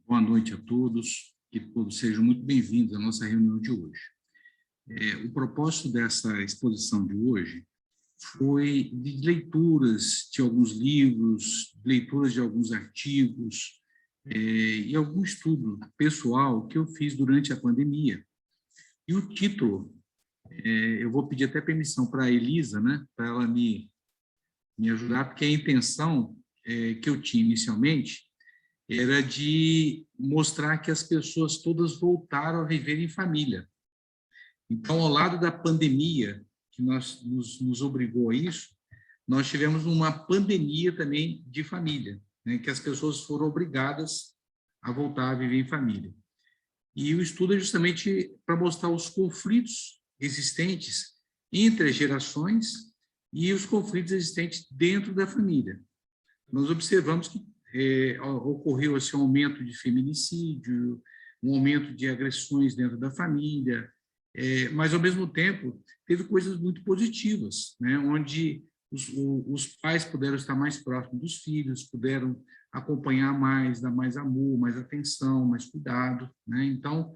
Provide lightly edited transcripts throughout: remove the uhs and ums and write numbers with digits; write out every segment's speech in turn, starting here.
Boa noite a todos, que todos sejam muito bem-vindos à nossa reunião de hoje. O propósito dessa exposição de hoje foi de leituras de alguns livros, leituras de alguns artigos e algum estudo pessoal que eu fiz durante a pandemia. E o título, eu vou pedir até permissão para a Elisa, né, para ela me ajudar, porque a intenção que eu tinha inicialmente era de mostrar que as pessoas todas voltaram a viver em família. Então, ao lado da pandemia, que nos obrigou a isso, nós tivemos uma pandemia também de família, né, que as pessoas foram obrigadas a voltar a viver em família. E o estudo é justamente para mostrar os conflitos existentes entre as gerações e os conflitos existentes dentro da família. Nós observamos que ocorreu esse aumento de feminicídio, um aumento de agressões dentro da família, mas, ao mesmo tempo, teve coisas muito positivas, né, onde os pais puderam estar mais próximos dos filhos, puderam acompanhar mais, dar mais amor, mais atenção, mais cuidado, né? Então,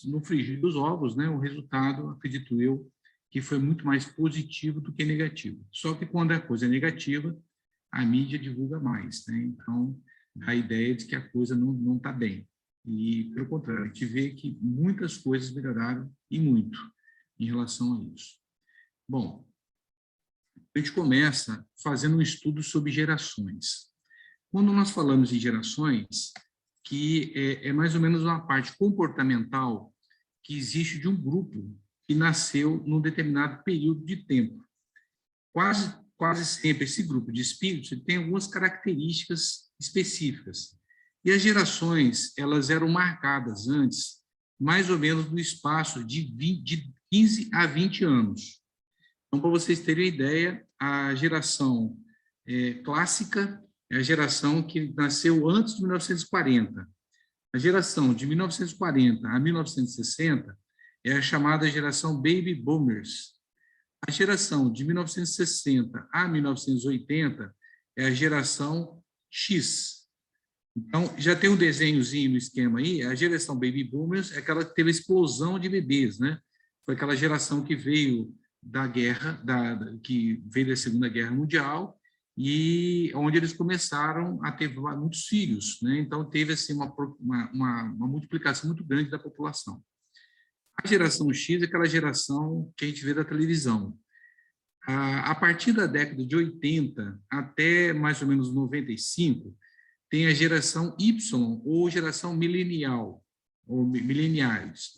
no frigir dos ovos, né, o resultado, acredito eu, que foi muito mais positivo do que negativo. Só que quando a coisa é negativa, a mídia divulga mais, né? Então, a ideia de que a coisa não está bem. E, pelo contrário, a gente vê que muitas coisas melhoraram, e muito, em relação a isso. Bom, a gente começa fazendo um estudo sobre gerações. Quando nós falamos em gerações, que é mais ou menos uma parte comportamental que existe de um grupo que nasceu num determinado período de tempo. Quase sempre esse grupo de espíritos tem algumas características específicas. E as gerações, elas eram marcadas antes, mais ou menos no espaço de 15 a 20 anos. Então, para vocês terem uma ideia, a geração clássica é a geração que nasceu antes de 1940. A geração de 1940 a 1960 é a chamada geração Baby Boomers. A geração de 1960 a 1980 é a geração X. Então, já tem um desenhozinho no esquema aí, a geração Baby Boomers é aquela que teve a explosão de bebês, né? Foi aquela geração que veio da guerra, que veio da Segunda Guerra Mundial, e onde eles começaram a ter muitos filhos, né? Então, teve assim, uma multiplicação muito grande da população. A geração X é aquela geração que a gente vê da televisão. A partir da década de 80 até mais ou menos 95, tem a geração Y, ou geração milenial, ou millennials,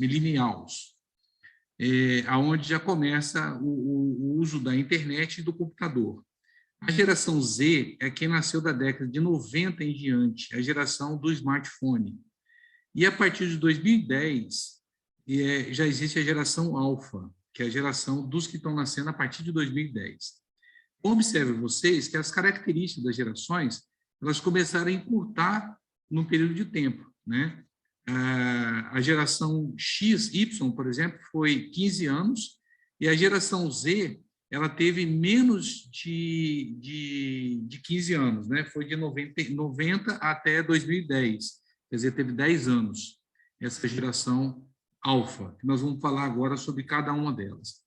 onde já começa o uso da internet e do computador. A geração Z é quem nasceu da década de 90 em diante, a geração do smartphone. E a partir de 2010, já existe a geração alfa, que é a geração dos que estão nascendo a partir de 2010. Observe vocês que as características das gerações, elas começaram a encurtar num período de tempo, né? A geração XY, por exemplo, foi 15 anos, e a geração Z, ela teve menos de 15 anos, né? Foi de 90 até 2010, quer dizer, teve 10 anos, essa geração alfa, que nós vamos falar agora sobre cada uma delas.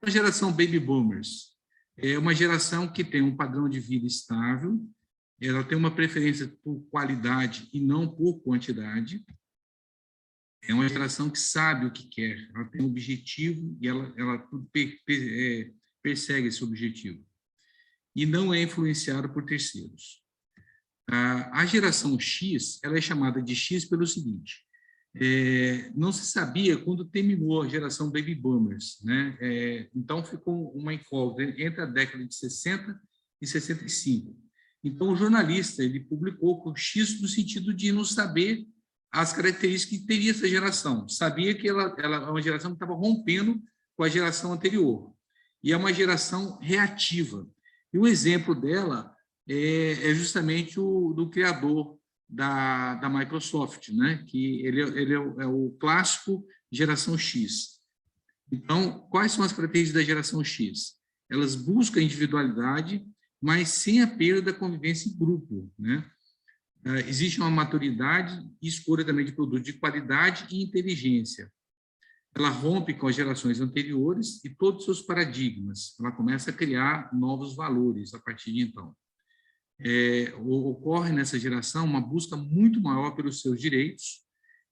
A geração Baby Boomers é uma geração que tem um padrão de vida estável, ela tem uma preferência por qualidade e não por quantidade, é uma geração que sabe o que quer, ela tem um objetivo e ela persegue esse objetivo, e não é influenciada por terceiros. A geração X, ela é chamada de X pelo seguinte: não se sabia quando terminou a geração Baby Boomers, né? Então ficou uma incógnita entre a década de 60 e 65. Então o jornalista ele publicou com X no sentido de não saber as características que teria essa geração. Sabia que ela é uma geração que estava rompendo com a geração anterior, e é uma geração reativa. E o exemplo dela é justamente do criador da Microsoft, né? Que ele é o clássico geração X. Então, quais são as características da geração X? Elas buscam a individualidade, mas sem a perda da convivência em grupo, né? existe uma maturidade e escolha também de produtos de qualidade e inteligência. Ela rompe com as gerações anteriores e todos os seus paradigmas. Ela começa a criar novos valores a partir de então. Ocorre nessa geração uma busca muito maior pelos seus direitos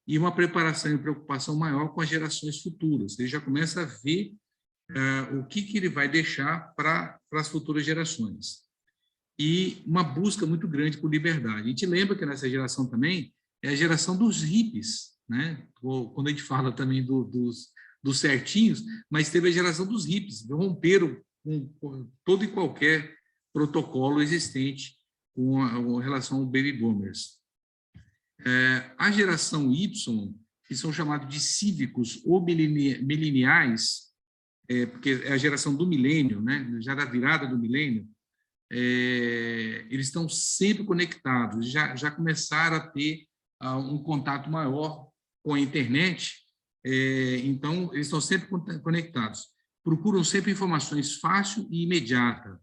e uma preparação e preocupação maior com as gerações futuras. Ele já começa a ver o que ele vai deixar para as futuras gerações. E uma busca muito grande por liberdade. A gente lembra que nessa geração também é a geração dos hippies, né? Quando a gente fala também dos certinhos, mas teve a geração dos hippies, que romperam com todo e qualquer protocolo existente com relação ao baby boomers. A geração Y, que são chamados de cívicos ou mileniais, porque é a geração do milênio, né? Já da virada do milênio, eles estão sempre conectados, já começaram a ter um contato maior com a internet, então eles estão sempre conectados, procuram sempre informações fáceis e imediatas,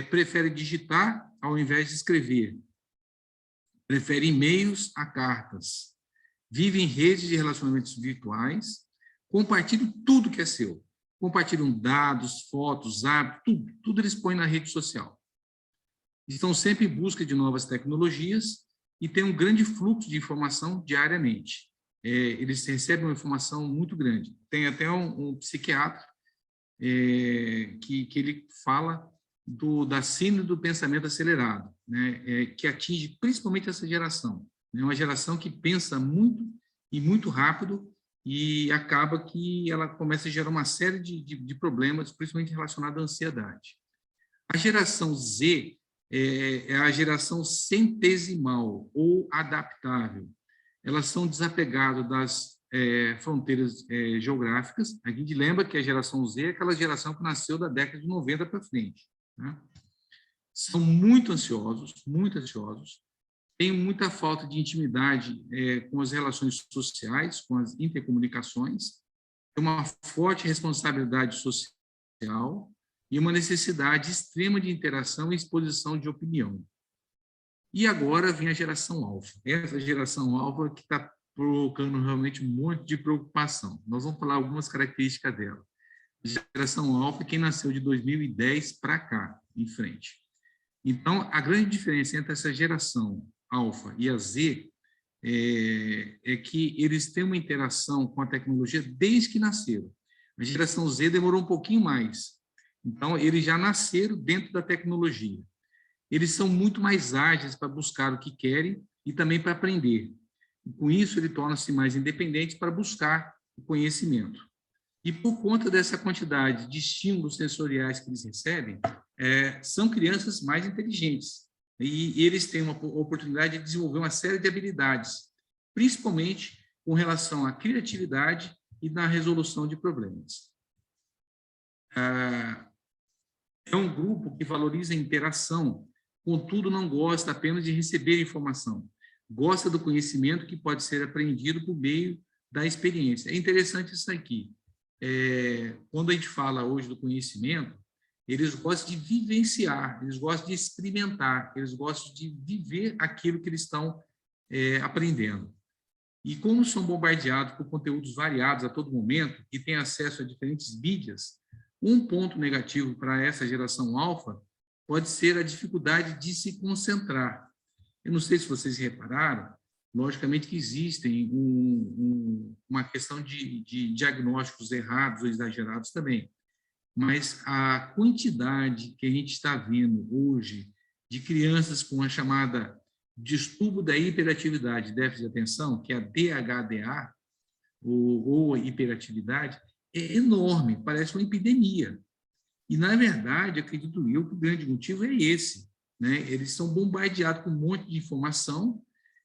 preferem digitar ao invés de escrever, preferem e-mails a cartas, vivem em redes de relacionamentos virtuais, compartilham tudo que é seu, compartilham dados, fotos, hábitos, tudo eles põem na rede social. Estão sempre em busca de novas tecnologias e têm um grande fluxo de informação diariamente. Eles recebem uma informação muito grande. Tem até um psiquiatra que ele fala da síndrome do pensamento acelerado, né, que atinge principalmente essa geração. É uma geração que pensa muito e muito rápido e acaba que ela começa a gerar uma série de problemas, principalmente relacionados à ansiedade. A geração Z é a geração centesimal ou adaptável. Elas são desapegadas das fronteiras geográficas. A gente lembra que a geração Z é aquela geração que nasceu da década de 90 para frente. Né? São muito ansiosos, têm muita falta de intimidade com as relações sociais, com as intercomunicações, têm uma forte responsabilidade social e uma necessidade extrema de interação e exposição de opinião. E agora vem a geração alfa. Essa geração alfa que está provocando realmente um monte de preocupação. Nós vamos falar algumas características dela. A geração alfa é quem nasceu de 2010 para cá, em frente. Então, a grande diferença entre essa geração alfa e a Z é que eles têm uma interação com a tecnologia desde que nasceram. A geração Z demorou um pouquinho mais. Então, eles já nasceram dentro da tecnologia. Eles são muito mais ágeis para buscar o que querem e também para aprender. E, com isso, eles tornam-se mais independentes para buscar o conhecimento. E, por conta dessa quantidade de estímulos sensoriais que eles recebem, são crianças mais inteligentes. E eles têm uma oportunidade de desenvolver uma série de habilidades, principalmente com relação à criatividade e na resolução de problemas. É um grupo que valoriza a interação, contudo não gosta apenas de receber informação, gosta do conhecimento que pode ser aprendido por meio da experiência. É interessante isso aqui. Quando a gente fala hoje do conhecimento, eles gostam de vivenciar, eles gostam de experimentar, eles gostam de viver aquilo que eles estão aprendendo. E como são bombardeados por conteúdos variados a todo momento e têm acesso a diferentes mídias, um ponto negativo para essa geração alfa pode ser a dificuldade de se concentrar. Eu não sei se vocês repararam, logicamente que existem uma questão de diagnósticos errados ou exagerados também, mas a quantidade que a gente está vendo hoje de crianças com a chamada distúrbio da hiperatividade, déficit de atenção, que é a DHDA, ou a hiperatividade, é enorme, parece uma epidemia. E, na verdade, acredito eu que o grande motivo é esse, né? Eles são bombardeados com um monte de informação,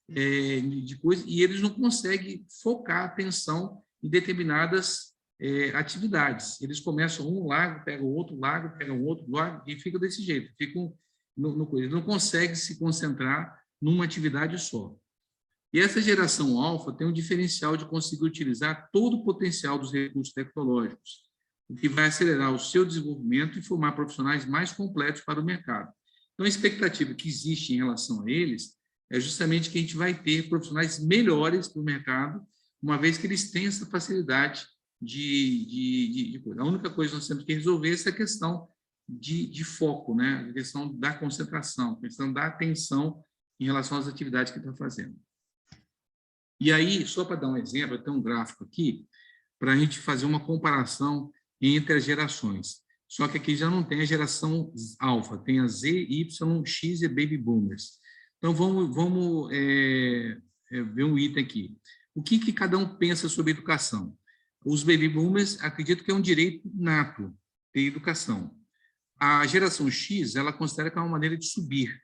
de coisa, e eles não conseguem focar a atenção em determinadas atividades. Eles começam um lago, pegam outro lago, pegam outro lago, e ficam desse jeito, ficam eles não conseguem se concentrar numa atividade só. E essa geração alfa tem um diferencial de conseguir utilizar todo o potencial dos recursos tecnológicos, o que vai acelerar o seu desenvolvimento e formar profissionais mais completos para o mercado. Então, a expectativa que existe em relação a eles é justamente que a gente vai ter profissionais melhores para o mercado, uma vez que eles têm essa facilidade de coisa. A única coisa que nós temos que resolver é essa questão de foco, né? A questão da concentração, a questão da atenção em relação às atividades que está fazendo. E aí, só para dar um exemplo, eu tenho um gráfico aqui, para a gente fazer uma comparação entre as gerações. Só que aqui já não tem a geração alfa, tem a Z, Y, X e Baby Boomers. Então, vamos ver um item aqui. O que cada um pensa sobre educação? Os Baby Boomers acreditam que é um direito nato ter educação. A geração X, ela considera que é uma maneira de subir.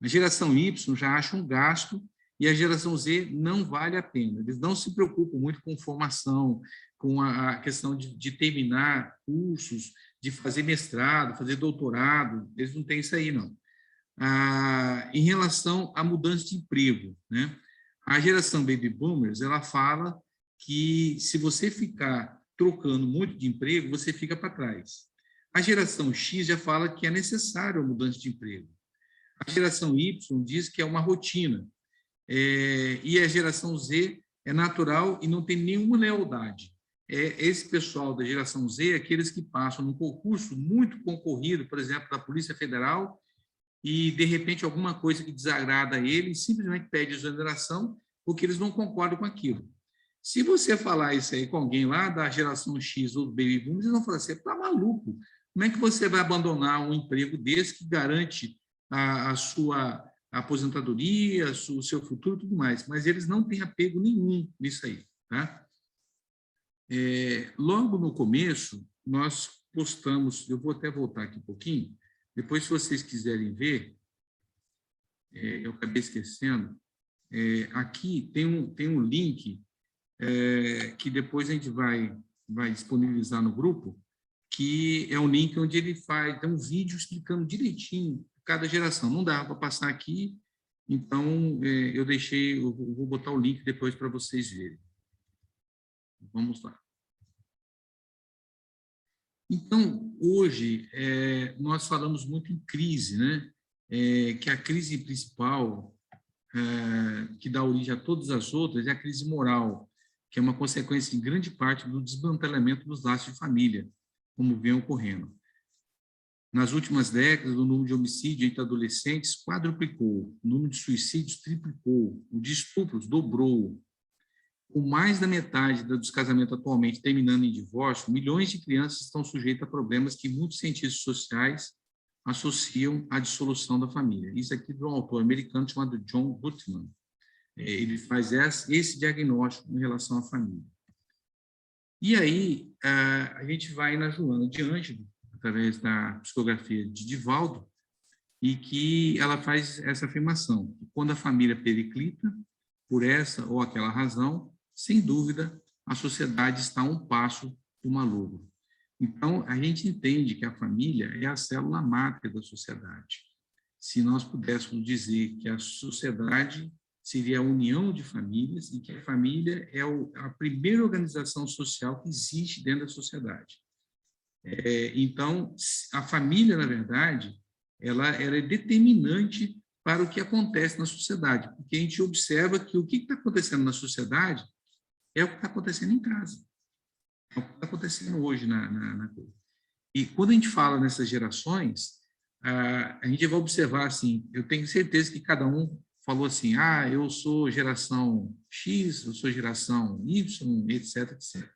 A geração Y já acha um gasto e a geração Z não vale a pena. Eles não se preocupam muito com formação, com a questão de terminar cursos, de fazer mestrado, fazer doutorado. Eles não têm isso aí, não. Em relação à mudança de emprego, né? A geração Baby Boomers, ela fala que se você ficar trocando muito de emprego, você fica para trás. A geração X já fala que é necessário a mudança de emprego. A geração Y diz que é uma rotina. E a geração Z é natural e não tem nenhuma lealdade. Esse pessoal da geração Z, aqueles que passam num concurso muito concorrido, por exemplo, da Polícia Federal, e, de repente, alguma coisa que desagrada a eles, simplesmente pede exoneração, porque eles não concordam com aquilo. Se você falar isso aí com alguém lá da geração X ou do Baby Boom, eles vão falar assim, está maluco, como é que você vai abandonar um emprego desse que garante a sua aposentadoria, o seu futuro e tudo mais? Mas eles não têm apego nenhum nisso aí, tá? Logo no começo, nós postamos, eu vou até voltar aqui um pouquinho, depois, se vocês quiserem ver, eu acabei esquecendo, aqui tem um link que depois a gente vai disponibilizar no grupo, que é um link onde ele tem um vídeo explicando direitinho cada geração. Não dá para passar aqui, então eu vou botar o link depois para vocês verem. Vamos lá. Então, hoje, nós falamos muito em crise, né? Que a crise principal, que dá origem a todas as outras, é a crise moral, que é uma consequência, em grande parte, do desmantelamento dos laços de família, como vem ocorrendo. Nas últimas décadas, o número de homicídios entre adolescentes quadruplicou, o número de suicídios triplicou, o de estupros dobrou. Com mais da metade dos casamentos atualmente terminando em divórcio, milhões de crianças estão sujeitas a problemas que muitos cientistas sociais associam à dissolução da família. Isso aqui de um autor americano chamado John Gottman. Ele faz esse diagnóstico em relação à família. E aí, a gente vai na Joana de Ângelo, através da psicografia de Divaldo, e que ela faz essa afirmação, que quando a família periclita, por essa ou aquela razão, sem dúvida, a sociedade está a um passo do malogro. Então, a gente entende que a família é a célula máter da sociedade. Se nós pudéssemos dizer que a sociedade seria a união de famílias e que a família é a primeira organização social que existe dentro da sociedade. Então, a família, na verdade, ela é determinante para o que acontece na sociedade, porque a gente observa que o que está acontecendo na sociedade é o que está acontecendo em casa, é o que está acontecendo hoje na coisa. E quando a gente fala nessas gerações, a gente vai observar assim, eu tenho certeza que cada um falou assim, eu sou geração X, eu sou geração Y, etc, etc.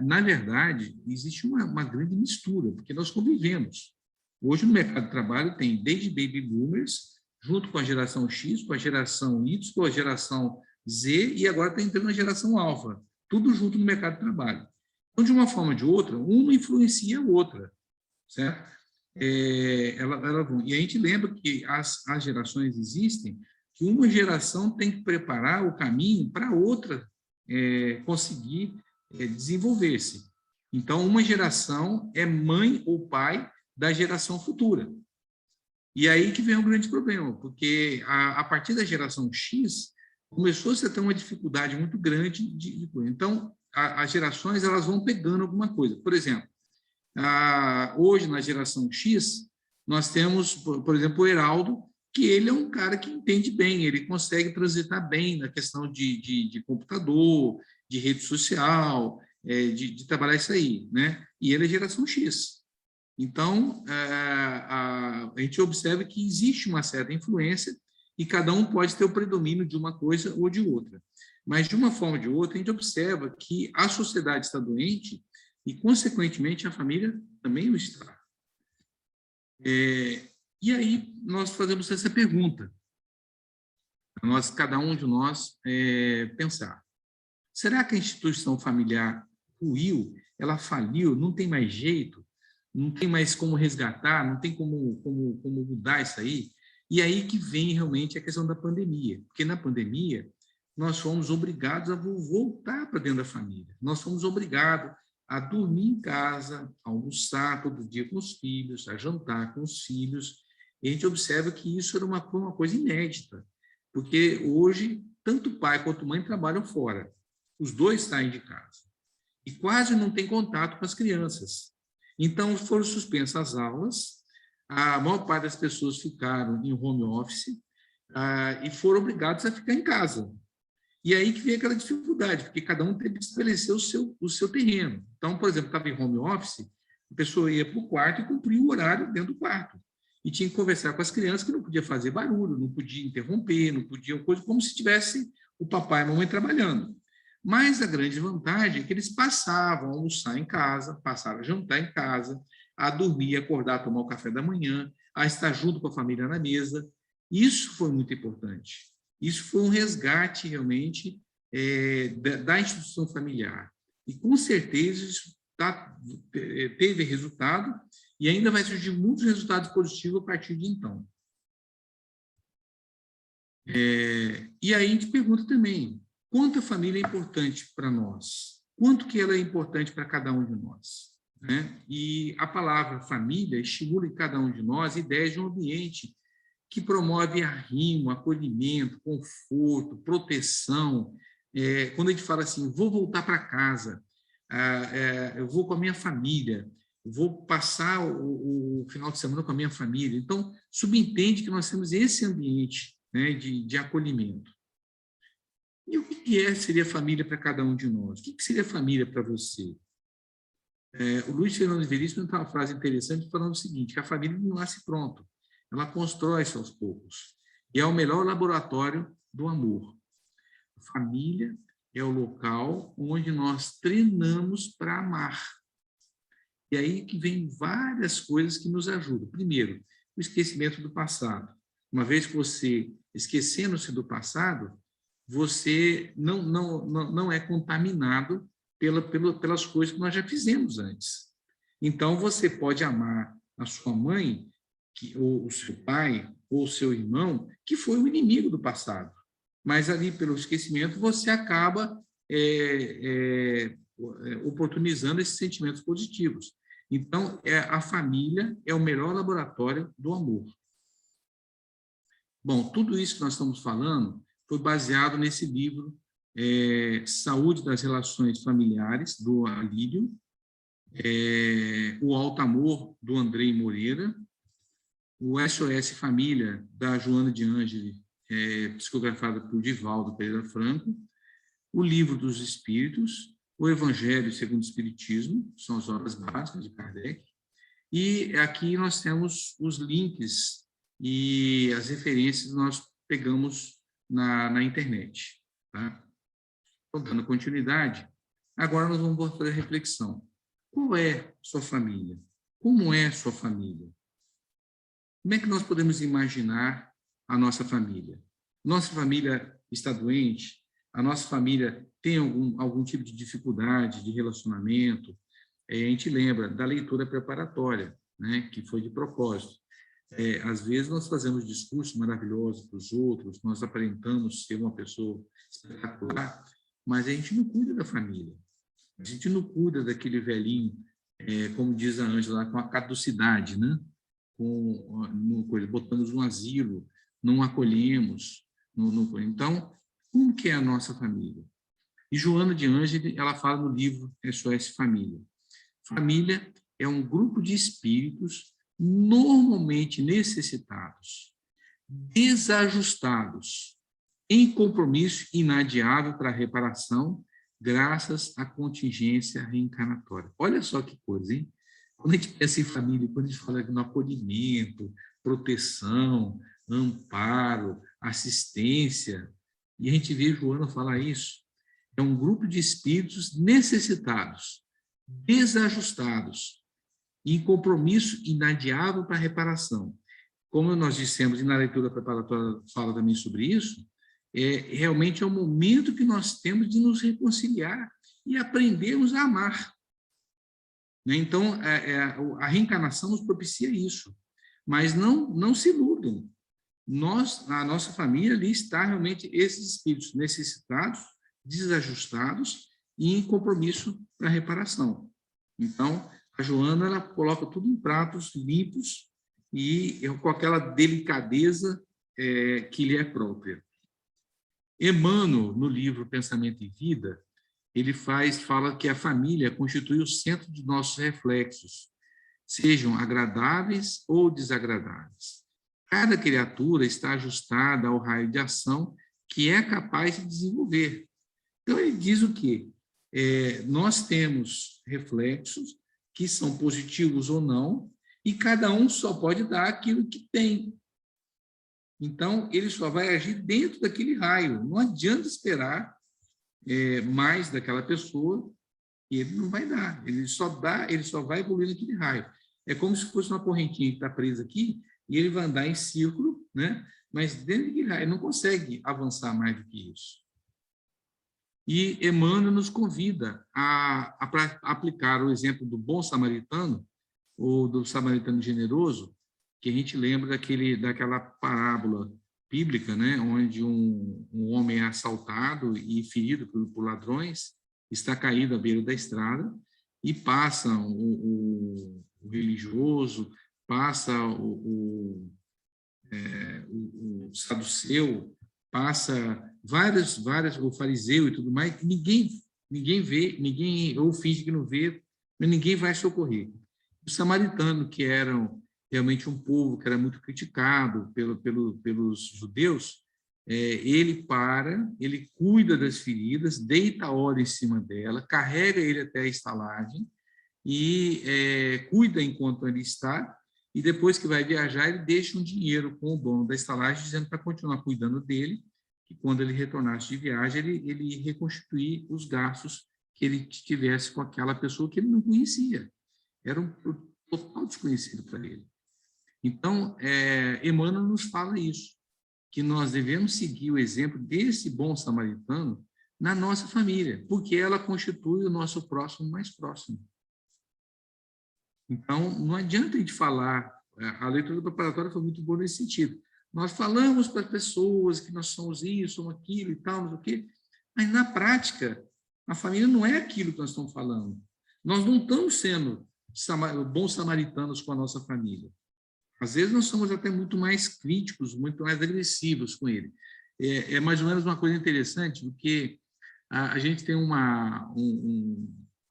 Na verdade, existe uma grande mistura, porque nós convivemos. Hoje, no mercado de trabalho, tem desde Baby Boomers, junto com a geração X, com a geração Y, com a geração Z, e agora está entrando a geração Alfa, tudo junto no mercado de trabalho. Então, de uma forma ou de outra, uma influencia a outra, certo? E a gente lembra que as gerações existem, que uma geração tem que preparar o caminho para a outra conseguir desenvolver-se. Então, uma geração é mãe ou pai da geração futura. E aí que vem um grande problema, porque a partir da geração X, começou-se a ter uma dificuldade muito grande de coisa. Então, as gerações elas vão pegando alguma coisa. Por exemplo, hoje, na geração X, nós temos, por exemplo, o Heraldo, que ele é um cara que entende bem, ele consegue transitar bem na questão de computador, de rede social, de trabalhar isso aí, né? E ele é geração X. Então, a gente observa que existe uma certa influência e cada um pode ter o predomínio de uma coisa ou de outra. Mas, de uma forma ou de outra, a gente observa que a sociedade está doente e, consequentemente, a família também o está. E aí nós fazemos essa pergunta, cada um de nós pensar: será que a instituição familiar ruiu? Ela faliu? Não tem mais jeito? Não tem mais como resgatar? Não tem como mudar isso aí? E aí que vem realmente a questão da pandemia, porque na pandemia nós fomos obrigados a voltar para dentro da família. Nós fomos obrigados a dormir em casa, a almoçar todo dia com os filhos, a jantar com os filhos. E a gente observa que isso era uma coisa inédita, porque hoje tanto pai quanto mãe trabalham fora. Os dois saem de casa. E quase não tem contato com as crianças. Então, foram suspensas as aulas, a maior parte das pessoas ficaram em home office e foram obrigados a ficar em casa. E aí que vem aquela dificuldade, porque cada um teve que estabelecer o seu terreno. Então, por exemplo, estava em home office, a pessoa ia para o quarto e cumpria o horário dentro do quarto. E tinha que conversar com as crianças, que não podia fazer barulho, não podia interromper, não podia coisa, como se tivesse o papai e a mamãe trabalhando. Mas a grande vantagem é que eles passavam a almoçar em casa, passaram a jantar em casa, a dormir, acordar, a tomar o café da manhã, a estar junto com a família na mesa. Isso foi muito importante. Isso foi um resgate, realmente, da instituição familiar. E, com certeza, isso teve resultado e ainda vai surgir muitos resultados positivos a partir de então. E aí a gente pergunta também, quanto a família é importante para nós? Quanto que ela é importante para cada um de nós? Né? E a palavra família estimula em cada um de nós ideias de um ambiente que promove arrimo, acolhimento, conforto, proteção. Quando a gente fala assim, vou voltar para casa, eu vou com a minha família, vou passar o final de semana com a minha família. Então, subentende que nós temos esse ambiente, né, de acolhimento. E o que seria família para cada um de nós? O que seria família para você? O Luiz Fernando Veríssimo tem uma frase interessante falando o seguinte, que a família não nasce pronto, ela constrói-se aos poucos. E é o melhor laboratório do amor. A família é o local onde nós treinamos para amar. E aí que vem várias coisas que nos ajudam. Primeiro, o esquecimento do passado. Uma vez que você, esquecendo-se do passado, você não é contaminado pelas coisas que nós já fizemos antes. Então, você pode amar a sua mãe, ou o seu pai, ou o seu irmão, que foi o inimigo do passado. Mas ali, pelo esquecimento, você acaba oportunizando esses sentimentos positivos. Então, a família é o melhor laboratório do amor. Bom, tudo isso que nós estamos falando foi baseado nesse livro Saúde das Relações Familiares, do Alírio, O Alto Amor, do Andrei Moreira, o SOS Família, da Joana de Ângeli, psicografada por Divaldo Pereira Franco, o Livro dos Espíritos, o Evangelho segundo o Espiritismo, são as obras básicas de Kardec, e aqui nós temos os links e as referências que nós pegamos na internet. Tá? Então, dando continuidade, agora nós vamos fazer a reflexão. Qual é sua família? Como é sua família? Como é que nós podemos imaginar a nossa família? Nossa família está doente? A nossa família tem algum tipo de dificuldade de relacionamento? A gente lembra da leitura preparatória, né, que foi de propósito. Às vezes nós fazemos discursos maravilhosos para os outros, nós aparentamos ser uma pessoa espetacular, mas a gente não cuida da família. A gente não cuida daquele velhinho, como diz a Ângela, com a caducidade, né? Botamos um asilo, não acolhemos. Então, como que é a nossa família? E Joana de Ângeli, ela fala no livro SOS Família. Família é um grupo de espíritos normalmente necessitados desajustados, em compromisso inadiável para a reparação, graças à contingência reencarnatória. Olha só que coisa, hein? Quando a gente pensa em família, quando a gente fala no acolhimento, proteção, amparo, assistência, e a gente vê Joana falar isso, é um grupo de espíritos necessitados, desajustados, em compromisso inadiável para a reparação. Como nós dissemos, e na leitura preparatória fala também sobre isso, realmente é o momento que nós temos de nos reconciliar e aprendermos a amar. Então, a reencarnação nos propicia isso. Mas não se iludam. A nossa família ali está realmente esses espíritos necessitados, desajustados e em compromisso para a reparação. Então, a Joana ela coloca tudo em pratos limpos e com aquela delicadeza que lhe é própria. Emmanuel, no livro Pensamento e Vida, ele fala que a família constitui o centro de nossos reflexos, sejam agradáveis ou desagradáveis. Cada criatura está ajustada ao raio de ação que é capaz de desenvolver. Então, ele diz o quê? Nós temos reflexos que são positivos ou não, e cada um só pode dar aquilo que tem. Então, ele só vai agir dentro daquele raio. Não adianta esperar mais daquela pessoa, e ele não vai dar. Ele só vai evoluir naquele raio. É como se fosse uma correntinha que está presa aqui, e ele vai andar em círculo, né? Mas dentro daquele raio, ele não consegue avançar mais do que isso. E Emmanuel nos convida a aplicar o exemplo do bom samaritano, ou do samaritano generoso, que a gente lembra daquela parábola bíblica, né, onde um homem é assaltado e ferido por ladrões, está caído à beira da estrada, e passa o religioso, passa o saduceu, passa várias, o fariseu e tudo mais, ninguém vê, ou finge que não vê, mas ninguém vai socorrer. Os samaritanos, que eram realmente um povo que era muito criticado pelos judeus, ele cuida das feridas, deita a hora em cima dela, carrega ele até a estalagem e cuida enquanto ele está, e depois que vai viajar, ele deixa um dinheiro com o dono da estalagem, dizendo para continuar cuidando dele, que quando ele retornasse de viagem, ele reconstituir os gastos que ele tivesse com aquela pessoa que ele não conhecia. Era um total desconhecido para ele. Então, Emmanuel nos fala isso, que nós devemos seguir o exemplo desse bom samaritano na nossa família, porque ela constitui o nosso próximo mais próximo. Então, não adianta a gente falar, a leitura preparatória foi muito boa nesse sentido. Nós falamos para as pessoas que nós somos isso, somos aquilo e tal, não sei o quê, mas na prática, a família não é aquilo que nós estamos falando. Nós não estamos sendo bons samaritanos com a nossa família. Às vezes nós somos até muito mais críticos, muito mais agressivos com ele. É mais ou menos uma coisa interessante, porque a gente tem uma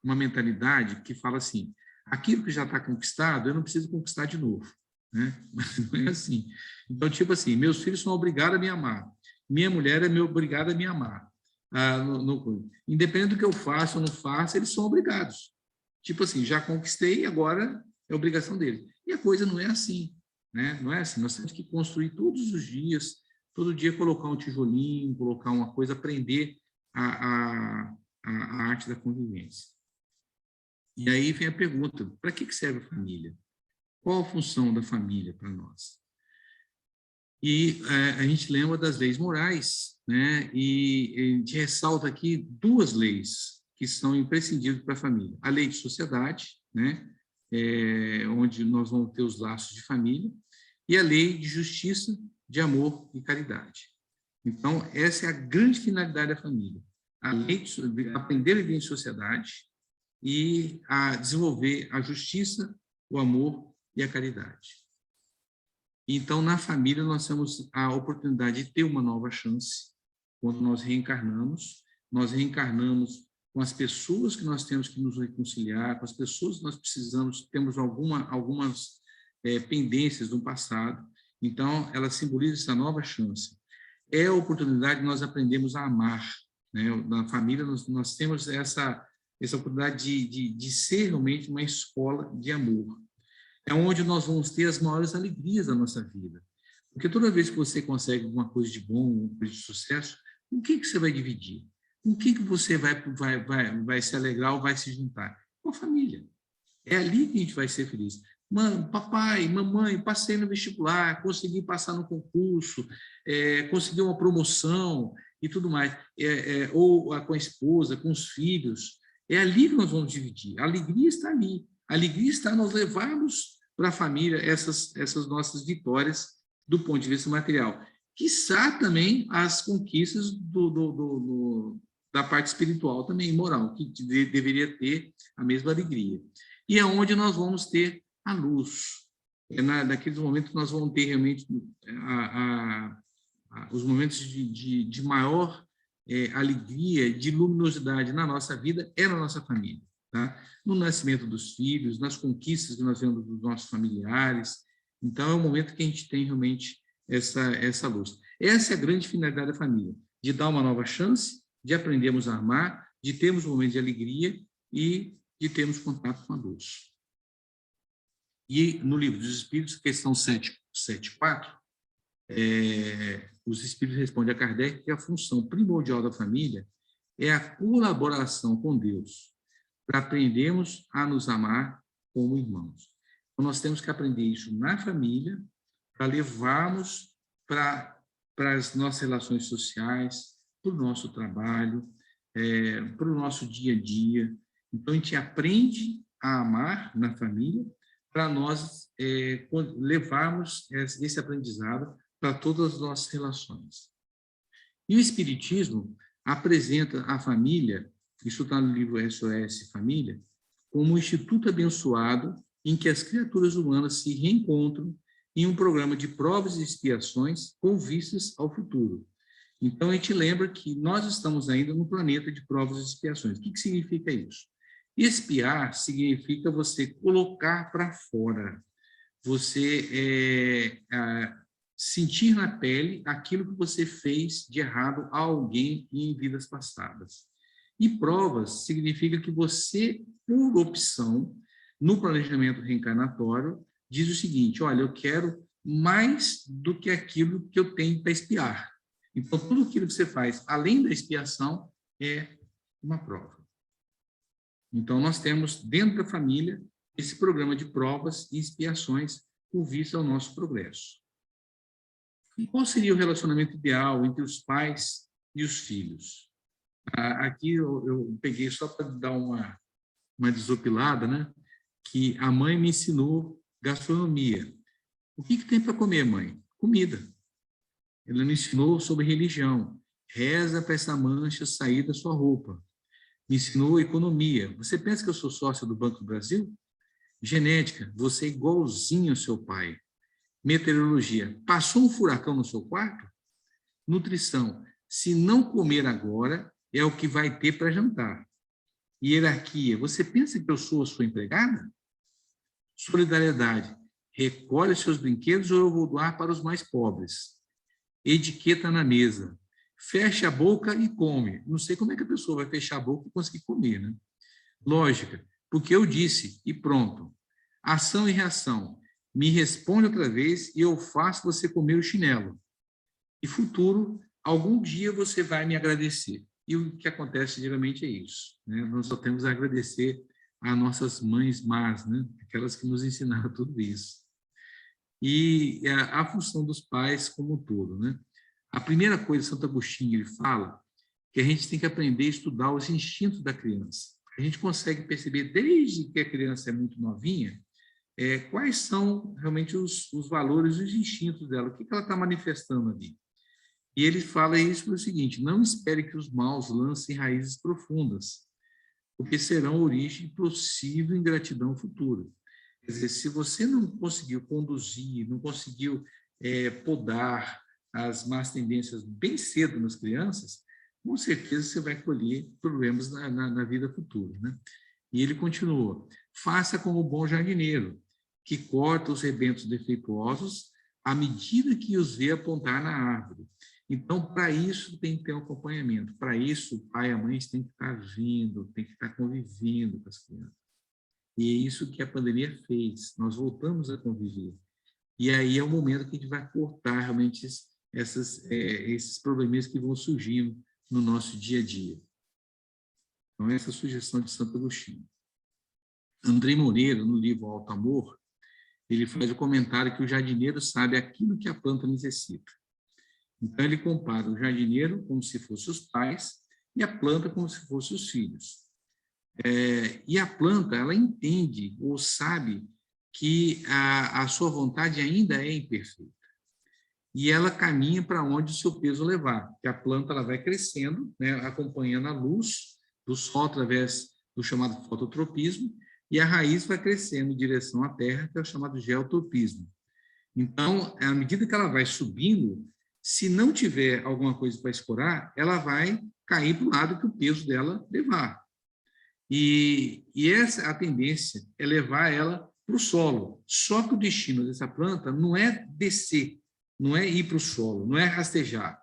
mentalidade que fala assim, aquilo que já está conquistado, eu não preciso conquistar de novo. Né? Mas não é assim. Então, tipo assim, meus filhos são obrigados a me amar. Minha mulher é obrigada a me amar. Independente do que eu faço ou não faço, eles são obrigados. Tipo assim, já conquistei, agora é obrigação dele. E a coisa não é assim, né? Não é assim. Nós temos que construir todos os dias, todo dia colocar um tijolinho, colocar uma coisa, aprender a arte da convivência. E aí vem a pergunta, para que serve a família? Qual a função da família para nós? E a gente lembra das leis morais, né? E a gente ressalta aqui duas leis que são imprescindíveis para a família. A lei de sociedade, né? Onde nós vamos ter os laços de família, e a lei de justiça, de amor e caridade. Então, essa é a grande finalidade da família. Aprender a viver em sociedade e a desenvolver a justiça, o amor e a caridade. Então, na família, nós temos a oportunidade de ter uma nova chance. Quando nós reencarnamos com as pessoas que nós temos que nos reconciliar, com as pessoas que nós precisamos, temos algumas pendências do passado, Então, ela simboliza essa nova chance. É a oportunidade de nós aprendermos a amar, né? Na família, nós temos essa oportunidade de ser realmente uma escola de amor. É onde nós vamos ter as maiores alegrias da nossa vida. Porque toda vez que você consegue alguma coisa de bom, uma coisa de sucesso, com o que você vai dividir? Com o que você vai se alegrar ou vai se juntar? Com a família. É ali que a gente vai ser feliz. Mano, papai, mamãe, passei no vestibular, consegui passar no concurso, consegui uma promoção e tudo mais. Ou com a esposa, com os filhos. É ali que nós vamos dividir. A alegria está ali. A alegria está nós levarmos para a família essas nossas vitórias do ponto de vista material. Quiçá também as conquistas da parte espiritual também, moral, que deveria ter a mesma alegria. E é onde nós vamos ter a luz. Naqueles momentos nós vamos ter realmente os momentos de maior alegria, de luminosidade na nossa vida, é na nossa família. Tá? No nascimento dos filhos, nas conquistas que nós vemos dos nossos familiares. Então, é o momento que a gente tem realmente essa luz. Essa é a grande finalidade da família, de dar uma nova chance, de aprendermos a amar, de termos um momento de alegria e de termos contato com a luz. E no Livro dos Espíritos, questão 7.4, os Espíritos respondem a Kardec que a função primordial da família é a colaboração com Deus, para aprendermos a nos amar como irmãos. Então, nós temos que aprender isso na família, para levarmos para as nossas relações sociais, para o nosso trabalho, para o nosso dia a dia. Então, a gente aprende a amar na família para nós levarmos esse aprendizado para todas as nossas relações. E o Espiritismo apresenta a família, isso está no livro SOS Família, como um instituto abençoado em que as criaturas humanas se reencontram em um programa de provas e expiações com vistas ao futuro. Então, a gente lembra que nós estamos ainda no planeta de provas e expiações. O que significa isso? Expiar significa você colocar para fora, você sentir na pele aquilo que você fez de errado a alguém em vidas passadas. E provas significa que você, por opção, no planejamento reencarnatório, diz o seguinte: olha, eu quero mais do que aquilo que eu tenho para expiar. Então, tudo aquilo que você faz, além da expiação, é uma prova. Então, nós temos, dentro da família, esse programa de provas e expiações com vista ao nosso progresso. E qual seria o relacionamento ideal entre os pais e os filhos? Aqui eu peguei só para dar uma desopilada, né? Que a mãe me ensinou gastronomia. O que tem para comer, mãe? Comida. Ela me ensinou sobre religião. Reza para essa mancha sair da sua roupa. Me ensinou economia. Você pensa que eu sou sócio do Banco do Brasil? Genética. Você é igualzinho ao seu pai. Meteorologia. Passou um furacão no seu quarto? Nutrição. Se não comer agora, é o que vai ter para jantar. Hierarquia. Você pensa que eu sou a sua empregada? Solidariedade. Recolhe seus brinquedos ou eu vou doar para os mais pobres. Etiqueta na mesa. Fecha a boca e come. Não sei como é que a pessoa vai fechar a boca e conseguir comer, né? Lógica. Porque eu disse e pronto. Ação e reação. Me responde outra vez e eu faço você comer o chinelo. E futuro, algum dia você vai me agradecer. E o que acontece geralmente é isso, né? Nós só temos a agradecer às nossas mães más, né? Aquelas que nos ensinaram tudo isso. E a função dos pais como um todo, né? A primeira coisa, Santo Agostinho, ele fala que a gente tem que aprender a estudar os instintos da criança. A gente consegue perceber, desde que a criança é muito novinha, quais são realmente os valores, os instintos dela, o que ela está manifestando ali. E ele fala isso pelo seguinte: não espere que os maus lancem raízes profundas, porque serão origem possível ingratidão futura. Quer dizer, se você não conseguiu conduzir, não conseguiu podar as más tendências bem cedo nas crianças, com certeza você vai colher problemas na vida futura, né? E ele continua: faça como o bom jardineiro, que corta os rebentos defeituosos, à medida que os vê apontar na árvore. Então, para isso, tem que ter um acompanhamento. Para isso, o pai e a mãe têm que estar vindo, tem que estar convivendo com as crianças. E é isso que a pandemia fez. Nós voltamos a conviver. E aí é o momento que a gente vai cortar realmente esses problemas que vão surgindo no nosso dia a dia. Então, essa é a sugestão de Santo Agostinho. André Moreira, no livro Alto Amor, ele faz o comentário que o jardineiro sabe aquilo que a planta necessita. Então, ele compara o jardineiro como se fossem os pais e a planta como se fossem os filhos. E a planta, ela entende ou sabe que a sua vontade ainda é imperfeita. E ela caminha para onde o seu peso levar. Porque a planta ela vai crescendo, né, acompanhando a luz do sol através do chamado fototropismo, e a raiz vai crescendo em direção à terra, que é o chamado geotropismo. Então, à medida que ela vai subindo, se não tiver alguma coisa para escorar, ela vai cair para o lado que o peso dela levar. E essa a tendência é levar ela para o solo. Só que o destino dessa planta não é descer, não é ir para o solo, não é rastejar.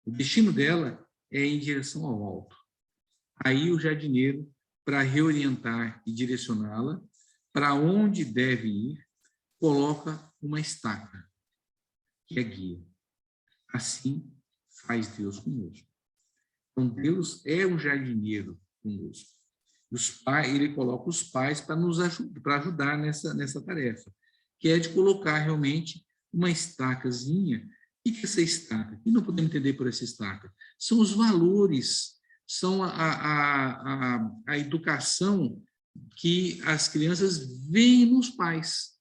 O destino dela é ir em direção ao alto. Aí o jardineiro, para reorientar e direcioná-la para onde deve ir, coloca uma estaca, que é guia. Assim faz Deus conosco. Então, Deus é o jardineiro conosco. Ele coloca os pais para nos ajudar nessa tarefa, que é de colocar realmente uma estacazinha. O que é essa estaca? O que não podemos entender por essa estaca? São os valores, são a educação que as crianças veem nos pais.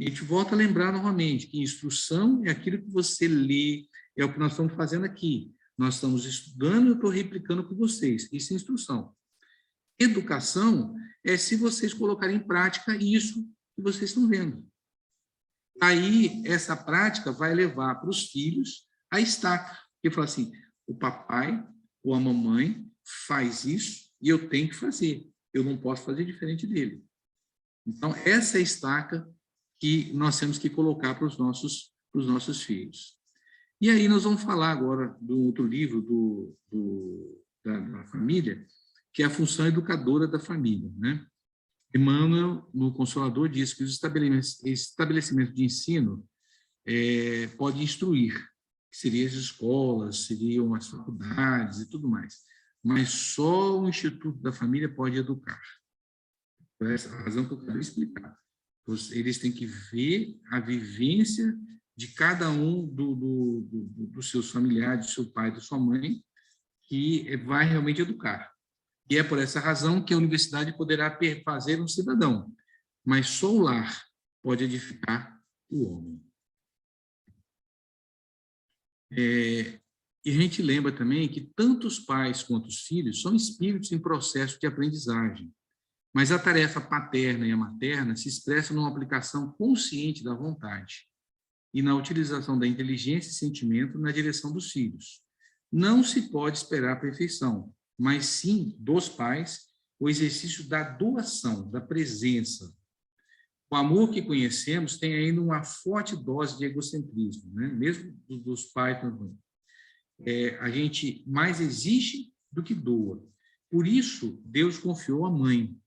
A gente volta a lembrar novamente que instrução é aquilo que você lê, é o que nós estamos fazendo aqui. Nós estamos estudando e eu estou replicando com vocês. Isso é instrução. Educação é se vocês colocarem em prática isso que vocês estão vendo. Aí, essa prática vai levar para os filhos a estaca. Porque fala assim, o papai ou a mamãe faz isso e eu tenho que fazer. Eu não posso fazer diferente dele. Então, essa é a estaca que nós temos que colocar para os nossos filhos. E aí nós vamos falar agora do outro livro da família, que é a função educadora da família, né? Emmanuel, no Consolador, diz que os estabelecimentos de ensino podem instruir, que seriam as escolas, seriam as faculdades e tudo mais, mas só o Instituto da Família pode educar. Por essa razão que eu quero explicar. Eles têm que ver a vivência de cada um dos seus familiares, do seu pai, da sua mãe, que vai realmente educar. E é por essa razão que a universidade poderá fazer um cidadão, mas só o lar pode edificar o homem. E a gente lembra também que tanto os pais quanto os filhos são espíritos em processo de aprendizagem, mas a tarefa paterna e a materna se expressa numa aplicação consciente da vontade e na utilização da inteligência e sentimento na direção dos filhos. Não se pode esperar a perfeição, mas sim, dos pais, o exercício da doação, da presença. O amor que conhecemos tem ainda uma forte dose de egocentrismo, né? Mesmo dos pais também. A gente mais exige do que doa. Por isso, Deus confiou à mãe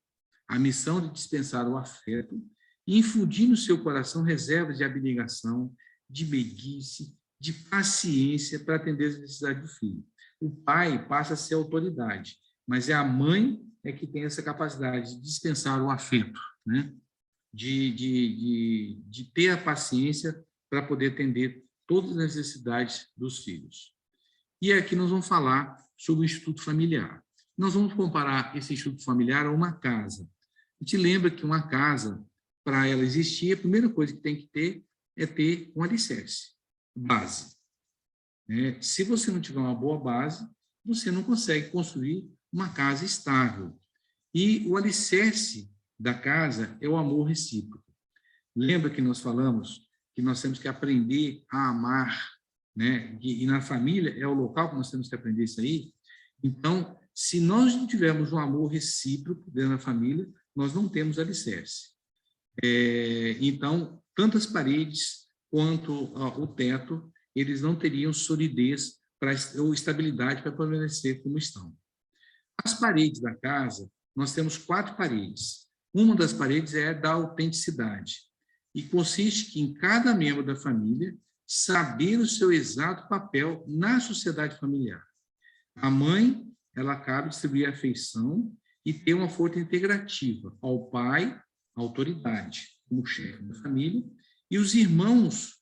a missão de dispensar o afeto e infundir no seu coração reservas de abnegação, de meiguice, de paciência para atender as necessidades do filho. O pai passa a ser autoridade, mas é a mãe que tem essa capacidade de dispensar o afeto, né? de ter a paciência para poder atender todas as necessidades dos filhos. E aqui nós vamos falar sobre o Instituto Familiar. Nós vamos comparar esse Instituto Familiar a uma casa. A gente lembra que uma casa, para ela existir, a primeira coisa que tem que ter é ter um alicerce, base. Se você não tiver uma boa base, você não consegue construir uma casa estável. E o alicerce da casa é o amor recíproco. Lembra que nós falamos que nós temos que aprender a amar, né? E na família é o local que nós temos que aprender isso aí. Então, se nós não tivermos um amor recíproco dentro da família, nós não temos alicerce. Então, tanto as paredes quanto ao teto, eles não teriam solidez ou estabilidade para permanecer como estão. As paredes da casa, nós temos 4 paredes. Uma das paredes é da autenticidade, e consiste que em cada membro da família saber o seu exato papel na sociedade familiar. A mãe, ela cabe distribuir a afeição e ter uma força integrativa. Ao pai, a autoridade, como chefe da família, e os irmãos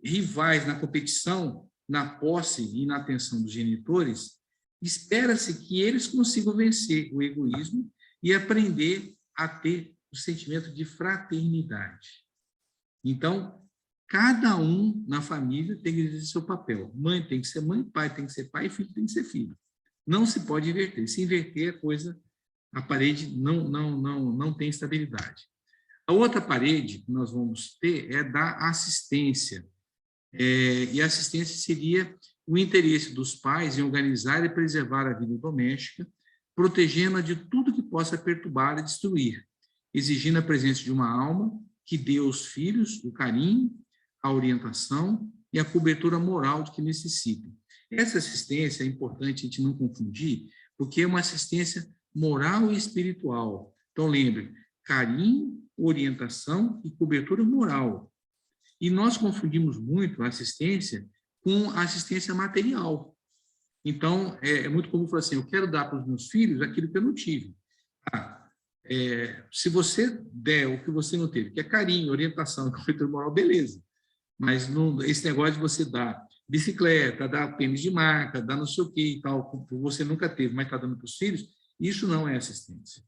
rivais na competição, na posse e na atenção dos genitores, espera-se que eles consigam vencer o egoísmo e aprender a ter o sentimento de fraternidade. Então, cada um na família tem que exercer seu papel. Mãe tem que ser mãe, pai tem que ser pai, filho tem que ser filho. Não se pode inverter. Se inverter, a parede não tem estabilidade. A outra parede que nós vamos ter é da assistência. E a assistência seria o interesse dos pais em organizar e preservar a vida doméstica, protegendo-a de tudo que possa perturbar e destruir, exigindo a presença de uma alma que dê aos filhos o carinho, a orientação e a cobertura moral de que necessitam. Essa assistência é importante a gente não confundir, porque é uma assistência moral e espiritual. Então, lembre, carinho, orientação e cobertura moral. E nós confundimos muito a assistência com a assistência material. Então, é muito comum falar assim, eu quero dar para os meus filhos aquilo que eu não tive. Se você der o que você não teve, que é carinho, orientação, cobertura moral, beleza. Mas esse negócio de você dar bicicleta, dar tênis de marca, dar não sei o que e tal, você nunca teve, mas está dando para os filhos, isso não é assistência.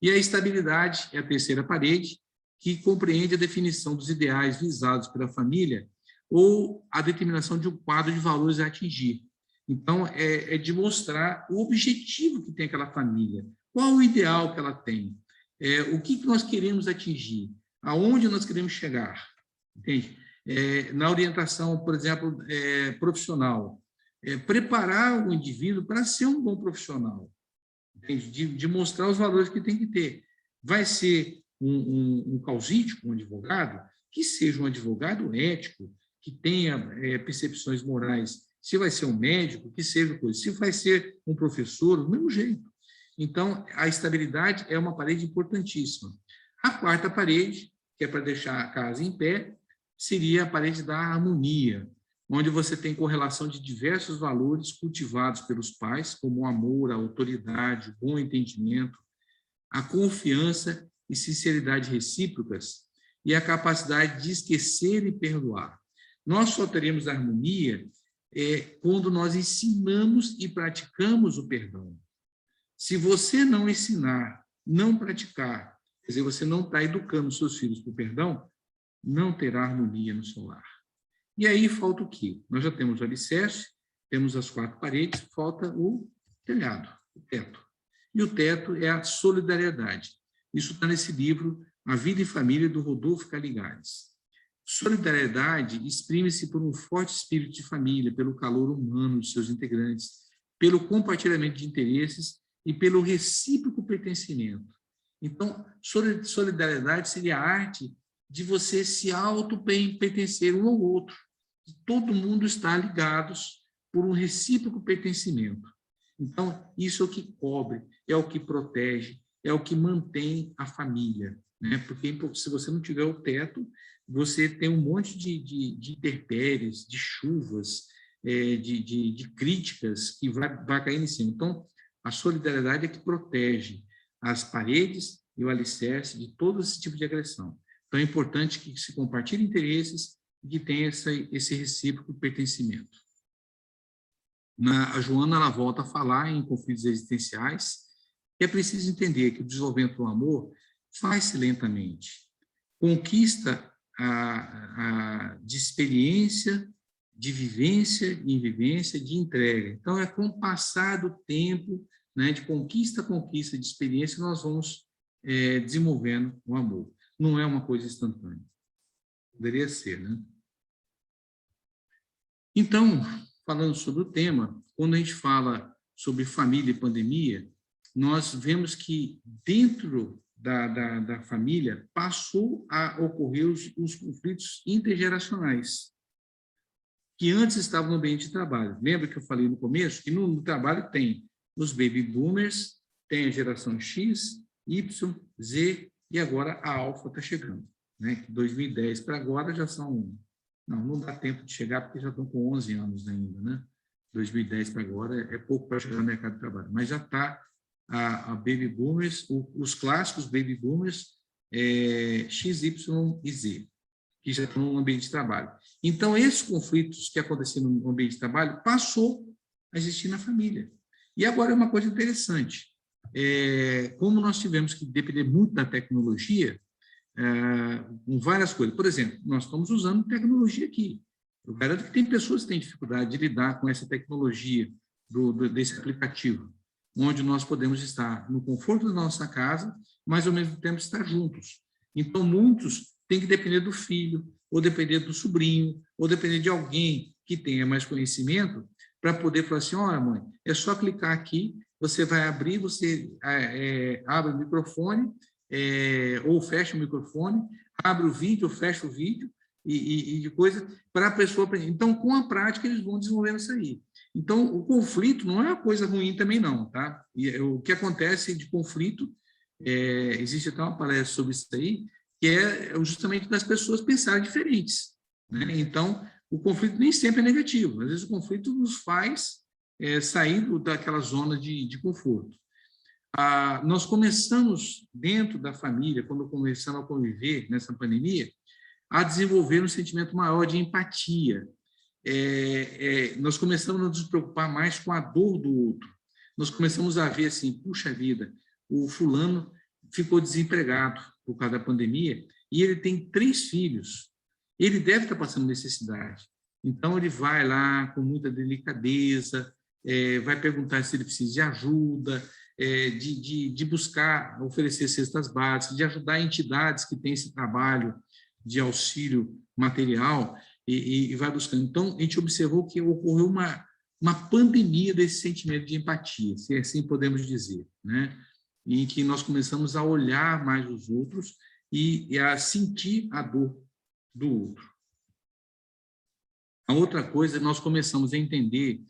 E a estabilidade é a terceira parede, que compreende a definição dos ideais visados pela família ou a determinação de um quadro de valores a atingir. Então, é de mostrar o objetivo que tem aquela família, qual o ideal que ela tem, o que nós queremos atingir, aonde nós queremos chegar, entende? Na orientação, por exemplo, profissional, preparar o indivíduo para ser um bom profissional, de mostrar os valores que tem que ter. Vai ser um causídico, um advogado, que seja um advogado ético, que tenha percepções morais. Se vai ser um médico, que seja coisa. Se vai ser um professor, do mesmo jeito. Então, a estabilidade é uma parede importantíssima. A quarta parede, que é para deixar a casa em pé, seria a parede da harmonia, onde você tem correlação de diversos valores cultivados pelos pais, como o amor, a autoridade, o bom entendimento, a confiança e sinceridade recíprocas e a capacidade de esquecer e perdoar. Nós só teremos harmonia quando nós ensinamos e praticamos o perdão. Se você não ensinar, não praticar, quer dizer, você não está educando seus filhos para o perdão, não terá harmonia no seu lar. E aí falta o quê? Nós já temos o alicerce, temos as 4 paredes, falta o telhado, o teto. E o teto é a solidariedade. Isso está nesse livro, A Vida e Família, do Rodolfo Caligares. Solidariedade exprime-se por um forte espírito de família, pelo calor humano de seus integrantes, pelo compartilhamento de interesses e pelo recíproco pertencimento. Então, solidariedade seria a arte de você se auto-pertencer um ao outro. Todo mundo está ligados por um recíproco pertencimento. Então, isso é o que cobre, é o que protege, é o que mantém a família, né? Porque se você não tiver o teto, você tem um monte de intempéries, de chuvas, de críticas que vai cair em cima. Então, a solidariedade é que protege as paredes e o alicerce de todo esse tipo de agressão. Então, é importante que se compartilhe interesses e que tenha esse recíproco pertencimento. A Joana ela volta a falar em conflitos existenciais, que é preciso entender que o desenvolvimento do amor faz-se lentamente. Conquista de experiência, de vivência em vivência, de entrega. Então, é com o passar do tempo, né, de conquista a conquista, de experiência, nós vamos desenvolvendo o amor. Não é uma coisa instantânea. Poderia ser, né? Então, falando sobre o tema, quando a gente fala sobre família e pandemia, nós vemos que dentro da família, passou a ocorrer os conflitos intergeracionais, que antes estavam no ambiente de trabalho. Lembra que eu falei no começo? Que no trabalho tem os baby boomers, tem a geração X, Y, Z, e agora a Alfa está chegando. Né? 2010 para agora já são... Não dá tempo de chegar, porque já estão com 11 anos ainda. Né? 2010 para agora é pouco para chegar no mercado de trabalho. Mas já está a baby boomers, os clássicos baby boomers, X, Y e Z, que já estão no ambiente de trabalho. Então, esses conflitos que aconteciam no ambiente de trabalho passou a existir na família. E agora é uma coisa interessante. Como nós tivemos que depender muito da tecnologia, com várias coisas. Por exemplo, nós estamos usando tecnologia aqui. Eu garanto que tem pessoas que têm dificuldade de lidar com essa tecnologia desse aplicativo, onde nós podemos estar no conforto da nossa casa, mas, ao mesmo tempo, estar juntos. Então, muitos têm que depender do filho, ou depender do sobrinho, ou depender de alguém que tenha mais conhecimento, para poder falar assim, olha, mãe, é só clicar aqui, você vai abrir, você abre o microfone, ou fecha o microfone, abre o vídeo, ou fecha o vídeo, e de coisa, para a pessoa aprender. Então, com a prática, eles vão desenvolvendo isso aí. Então, o conflito não é uma coisa ruim também, não, tá? E o que acontece de conflito, existe até uma palestra sobre isso aí, que é justamente das pessoas pensarem diferentes. Né? Então, o conflito nem sempre é negativo. Às vezes, o conflito nos faz sair daquela zona de conforto. Nós começamos, dentro da família, quando começamos a conviver nessa pandemia, a desenvolver um sentimento maior de empatia. Nós começamos a nos preocupar mais com a dor do outro. Nós começamos a ver assim, puxa vida, o fulano ficou desempregado por causa da pandemia e ele tem 3 filhos. Ele deve estar passando necessidade. Então, ele vai lá com muita delicadeza, vai perguntar se ele precisa de ajuda, de buscar oferecer cestas básicas, de ajudar entidades que têm esse trabalho de auxílio material e vai buscando. Então, a gente observou que ocorreu uma pandemia desse sentimento de empatia, se assim podemos dizer, né? Em que nós começamos a olhar mais os outros e a sentir a dor do outro. A outra coisa, nós começamos a entender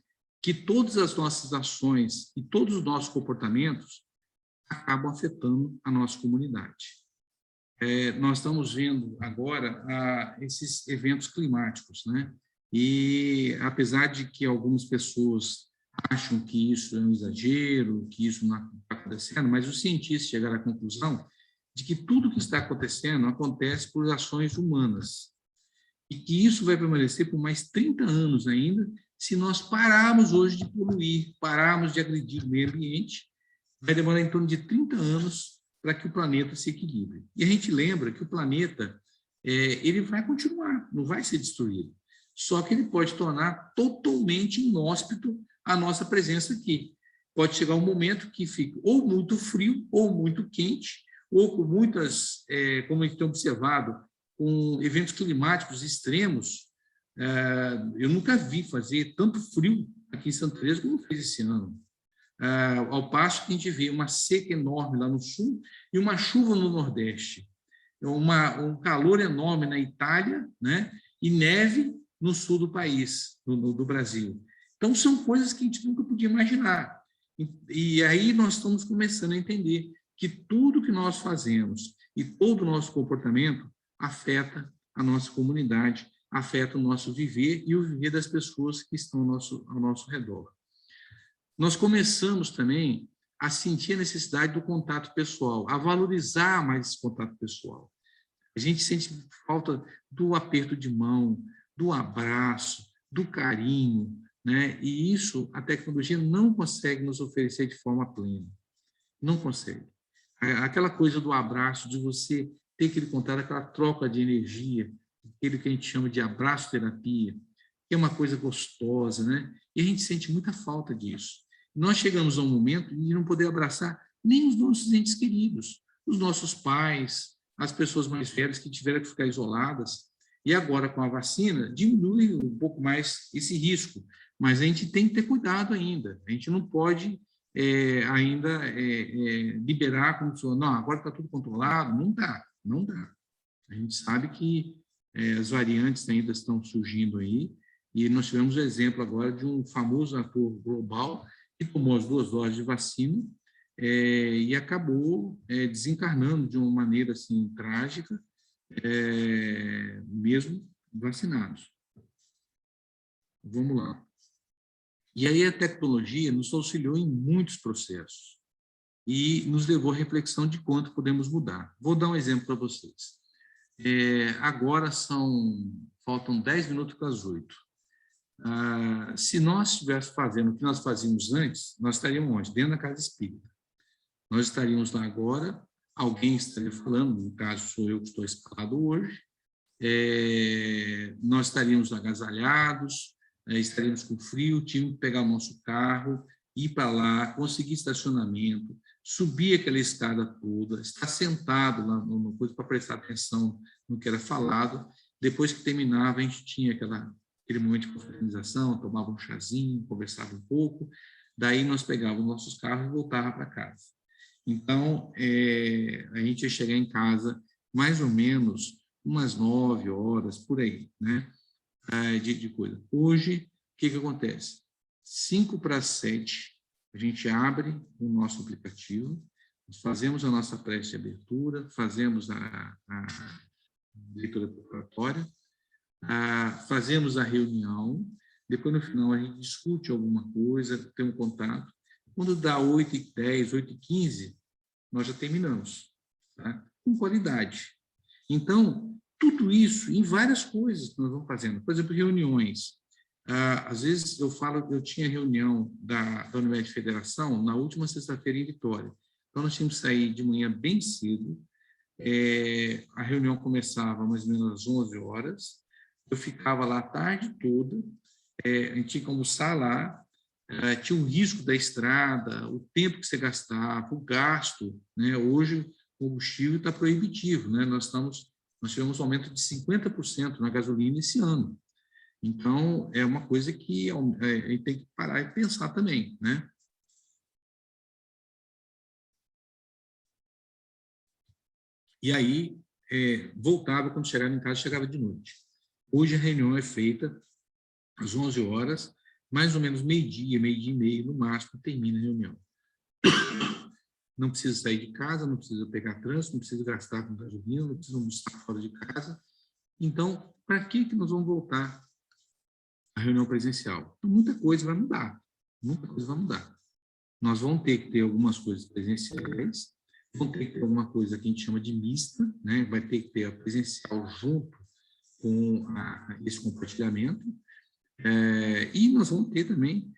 que todas as nossas ações e todos os nossos comportamentos acabam afetando a nossa comunidade. Nós estamos vendo agora esses eventos climáticos, né? E, apesar de que algumas pessoas acham que isso é um exagero, que isso não está acontecendo, mas os cientistas chegaram à conclusão de que tudo que está acontecendo acontece por ações humanas e que isso vai permanecer por mais 30 anos ainda se nós pararmos hoje de poluir, pararmos de agredir o meio ambiente, vai demorar em torno de 30 anos para que o planeta se equilibre. E a gente lembra que o planeta ele vai continuar, não vai ser destruído, só que ele pode tornar totalmente inóspito a nossa presença aqui. Pode chegar um momento que fique ou muito frio, ou muito quente, ou com muitas, como a gente tem observado, com eventos climáticos extremos. Eu nunca vi fazer tanto frio aqui em Santa Teresa como fez esse ano. Ao passo que a gente vê uma seca enorme lá no sul e uma chuva no nordeste. Um calor enorme na Itália, né? E neve no sul do país, do Brasil. Então, são coisas que a gente nunca podia imaginar. E aí nós estamos começando a entender que tudo que nós fazemos e todo o nosso comportamento afeta a nossa comunidade, afeta o nosso viver e o viver das pessoas que estão ao nosso redor. Nós começamos também a sentir a necessidade do contato pessoal, a valorizar mais esse contato pessoal. A gente sente falta do aperto de mão, do abraço, do carinho, né? E isso a tecnologia não consegue nos oferecer de forma plena. Não consegue. Aquela coisa do abraço, de você ter aquele contato, aquela troca de energia, aquele que a gente chama de abraço-terapia, que é uma coisa gostosa, né? E a gente sente muita falta disso. Nós chegamos a um momento de não poder abraçar nem os nossos entes queridos, os nossos pais, as pessoas mais velhas que tiveram que ficar isoladas. E agora, com a vacina, diminui um pouco mais esse risco. Mas a gente tem que ter cuidado ainda. A gente não pode ainda liberar como se não, agora está tudo controlado. Não dá, não dá. A gente sabe que as variantes ainda estão surgindo aí, e nós tivemos o exemplo agora de um famoso ator global que tomou as 2 doses de vacina e acabou desencarnando de uma maneira assim trágica, mesmo vacinados. Vamos lá. E aí a tecnologia nos auxiliou em muitos processos e nos levou à reflexão de quanto podemos mudar. Vou dar um exemplo para vocês. Agora faltam 10 minutos para as 8. Se nós estivéssemos fazendo o que nós fazíamos antes, nós estaríamos onde? Dentro da casa espírita. Nós estaríamos lá agora, alguém estaria falando, no caso sou eu que estou escalado hoje, nós estaríamos agasalhados, estaríamos com frio, tínhamos que pegar o nosso carro, ir para lá, conseguir estacionamento, subir aquela escada toda, estar sentado lá no coisa para prestar atenção no que era falado. Depois que terminava, a gente tinha aquele momento de confraternização, tomava um chazinho, conversava um pouco, daí nós pegávamos nossos carros e voltava para casa. Então, a gente ia chegar em casa mais ou menos umas 9 horas, por aí, né? De coisa. Hoje, o que acontece? 5 para 7, a gente abre o nosso aplicativo, nós fazemos a nossa prece de abertura, fazemos a leitura preparatória, fazemos a reunião, depois, no final, a gente discute alguma coisa, tem um contato. Quando dá 8h10, 8h15, nós já terminamos, tá? Com qualidade. Então, tudo isso em várias coisas que nós vamos fazendo. Por exemplo, reuniões. Às vezes, eu tinha reunião da Universidade Federação na última sexta-feira em Vitória. Então, nós tínhamos que sair de manhã bem cedo. A reunião começava mais ou menos às 11 horas. Eu ficava lá a tarde toda. A gente tinha que almoçar lá. Tinha o risco da estrada, o tempo que você gastava, o gasto, né? Hoje, o combustível está proibitivo, né? Nós tivemos um aumento de 50% na gasolina esse ano. Então, é uma coisa que a gente tem que parar e pensar também, né? E aí, voltava, quando chegava em casa, chegava de noite. Hoje a reunião é feita às 11 horas, mais ou menos meio-dia e meio, no máximo, termina a reunião. Não precisa sair de casa, não precisa pegar trânsito, não precisa gastar com gasolina, não precisa almoçar fora de casa. Então, para que nós vamos voltar à reunião presencial? Então, muita coisa vai mudar, muita coisa vai mudar. Nós vamos ter que ter algumas coisas presenciais, vamos ter que ter alguma coisa que a gente chama de mista, né? Vai ter que ter a presencial junto com esse compartilhamento, e nós vamos ter também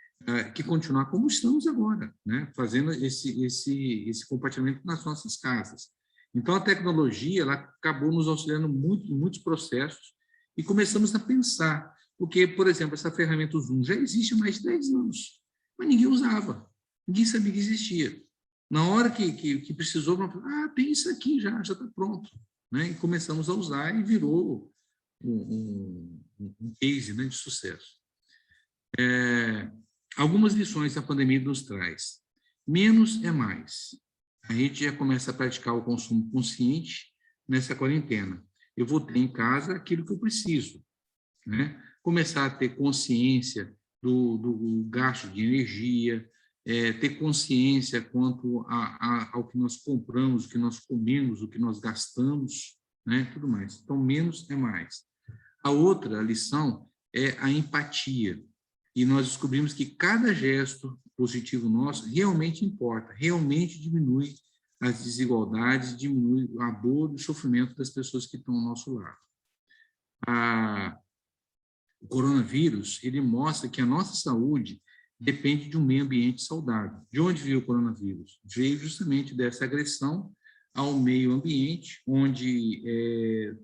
que continuar como estamos agora, né? Fazendo esse compartilhamento nas nossas casas. Então, a tecnologia ela acabou nos auxiliando muito em muitos processos e começamos a pensar, porque, por exemplo, essa ferramenta Zoom já existe há mais de 10 anos, mas ninguém usava, ninguém sabia que existia. Na hora que precisou, tem isso aqui, já está pronto, né? E começamos a usar e virou um case, né, de sucesso. Algumas lições que a pandemia nos traz. Menos é mais. A gente já começa a praticar o consumo consciente nessa quarentena. Eu vou ter em casa aquilo que eu preciso, né? Começar a ter consciência do gasto de energia, ter consciência quanto ao que nós compramos, o que nós comemos, o que nós gastamos, né? Tudo mais. Então, menos é mais. A outra lição é a empatia. E nós descobrimos que cada gesto positivo nosso realmente importa, realmente diminui as desigualdades, diminui a dor e o sofrimento das pessoas que estão ao nosso lado. O coronavírus, ele mostra que a nossa saúde depende de um meio ambiente saudável. De onde veio o coronavírus? Veio justamente dessa agressão ao meio ambiente, onde,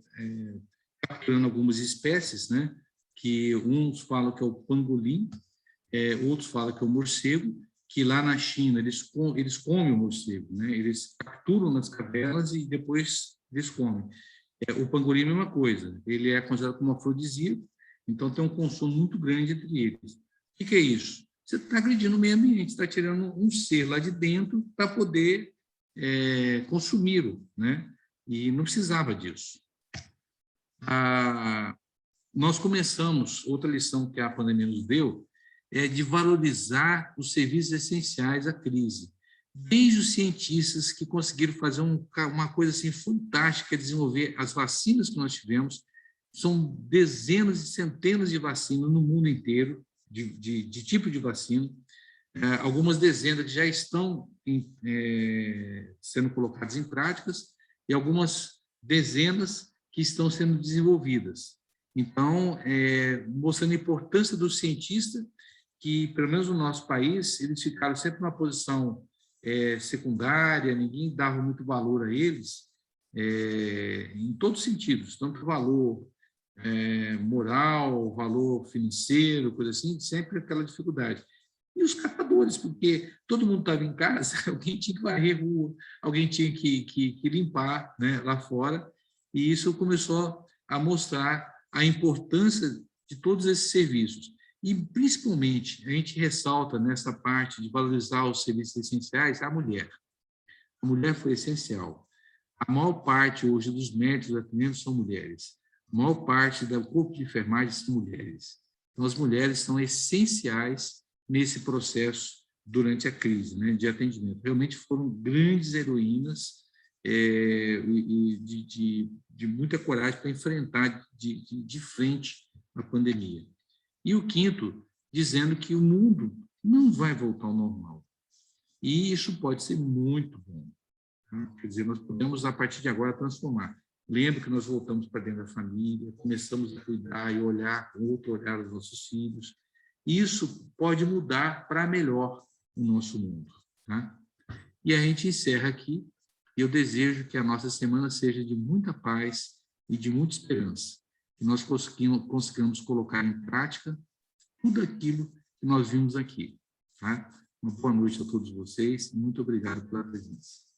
capturando algumas espécies, né, que uns falam que é o pangolim, outros falam que é o morcego, que lá na China eles comem o morcego, né? Eles capturam nas cavernas e depois eles comem. O pangolim é a mesma coisa, ele é considerado como afrodisíaco, então tem um consumo muito grande entre eles. O que é isso? você está agredindo o meio ambiente, está tirando um ser lá de dentro para poder consumi-lo, né? E não precisava disso. Nós começamos, outra lição que a pandemia nos deu, é de valorizar os serviços essenciais à crise. Desde os cientistas que conseguiram fazer uma coisa assim fantástica, desenvolver as vacinas que nós tivemos, são dezenas e centenas de vacinas no mundo inteiro, de tipo de vacina, algumas dezenas que já estão sendo colocadas em práticas e algumas dezenas que estão sendo desenvolvidas. Então, mostrando a importância do cientista, que, pelo menos no nosso país, eles ficaram sempre numa posição secundária, ninguém dava muito valor a eles, em todos os sentidos, tanto valor moral, valor financeiro, coisa assim, sempre aquela dificuldade. E os catadores, porque todo mundo estava em casa, alguém tinha que varrer a rua, alguém tinha que limpar, né, lá fora, e isso começou a mostrar a importância de todos esses serviços. E, principalmente, a gente ressalta nessa parte de valorizar os serviços essenciais a mulher. A mulher foi essencial. A maior parte hoje dos médicos do atendimento são mulheres. A maior parte do corpo de enfermagem são mulheres. Então, as mulheres são essenciais nesse processo durante a crise, né, de atendimento. Realmente foram grandes heroínas de muita coragem para enfrentar de frente a pandemia. E o quinto, dizendo que o mundo não vai voltar ao normal. E isso pode ser muito bom. Tá? Quer dizer, nós podemos, a partir de agora, transformar. Lembro que nós voltamos para dentro da família, começamos a cuidar e olhar com outro olhar os nossos filhos. Isso pode mudar para melhor o nosso mundo. Tá? E a gente encerra aqui. E eu desejo que a nossa semana seja de muita paz e de muita esperança. Que nós consigamos colocar em prática tudo aquilo que nós vimos aqui. Tá? Uma boa noite a todos vocês e muito obrigado pela presença.